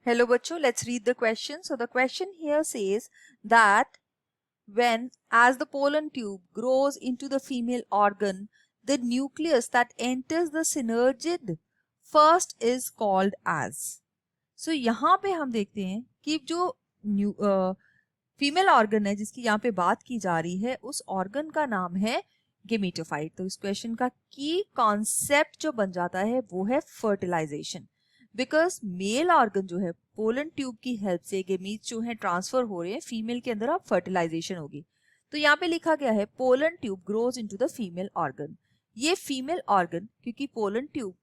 Hello bachcho, let's read the question. So the question here says that when as the pollen tube grows into the female organ, the nucleus that enters the synergid first is called as. So यहाँ पे हम देखते हैं कि जो female organ है जिसकी यहाँ पे बात की जा रही है उस ऑर्गन का नाम है गेमेटोफाइट। तो इस क्वेश्चन का की कॉन्सेप्ट जो बन जाता है वो है फर्टिलाइजेशन। बिकॉज मेल ऑर्गन जो है पोलन ट्यूब की हेल्प से गेमीट्स जो है ट्रांसफर हो रहे हैं फीमेल के अंदर, अब फर्टिलाइजेशन होगी। तो यहाँ पे लिखा गया है pollen tube grows into the female organ. ये फीमेल ऑर्गन क्योंकि पोलन ट्यूब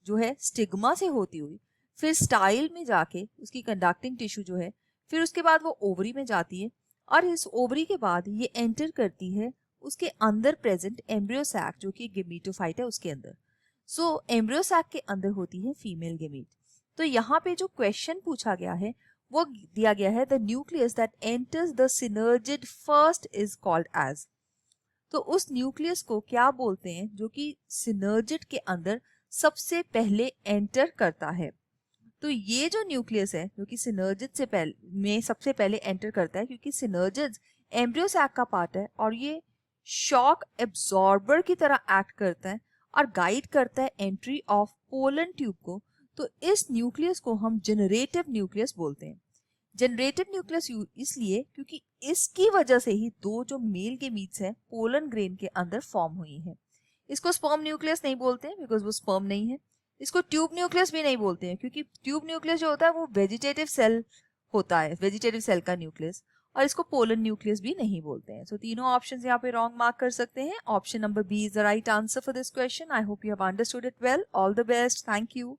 जो है स्टिग्मा से होती हुई फिर स्टाइल में जाके उसकी कंडक्टिंग टिश्यू जो है फिर उसके बाद वो ओवरी में जाती है और इस ओवरी के बाद ये एंटर करती है उसके अंदर प्रेजेंट एम्ब्रियो सैक जो कि गेमेटोफाइट है उसके अंदर। सो एम्ब्रियो सैक के अंदर होती है फीमेल गेमीट। तो यहाँ पे जो क्वेश्चन पूछा गया है वो दिया गया है the nucleus that enters the synergid first is called as. तो उस न्यूक्लियस को क्या बोलते हैं जो कि सिनर्जिड के अंदर सबसे पहले एंटर करता है। तो ये जो न्यूक्लियस है जो कि सिनर्जिड से पहले में सबसे पहले एंटर करता है क्योंकि सिनर्जिड एम्ब्रियो सैक का पार्ट है और ये शॉक एब्जॉर्बर की तरह एक्ट करता है और गाइड करता है एंट्री ऑफ पोलन ट्यूब को। तो इस न्यूक्लियस को हम जनरेटिव न्यूक्लियस बोलते हैं। जनरेटिव न्यूक्लियस इसलिए क्योंकि इसकी वजह से ही दो जो मेल के मीट्स हैं पोलन ग्रेन के अंदर फॉर्म हुई हैं। इसको स्पर्म न्यूक्लियस नहीं बोलते हैं बिकॉज वो स्पर्म नहीं है। इसको ट्यूब न्यूक्लियस भी नहीं बोलते हैं क्योंकि ट्यूब न्यूक्लियस जो होता है वो वेजिटेटिव सेल होता है, वेजिटेटिव सेल का न्यूक्लियस। और इसको पोलन न्यूक्लियस भी नहीं बोलते हैं। सो तीनों ऑप्शंस यहाँ पे रॉन्ग मार्क कर सकते हैं। Option number B is the right answer for this question. I hope you have understood it well. All the best. Thank you.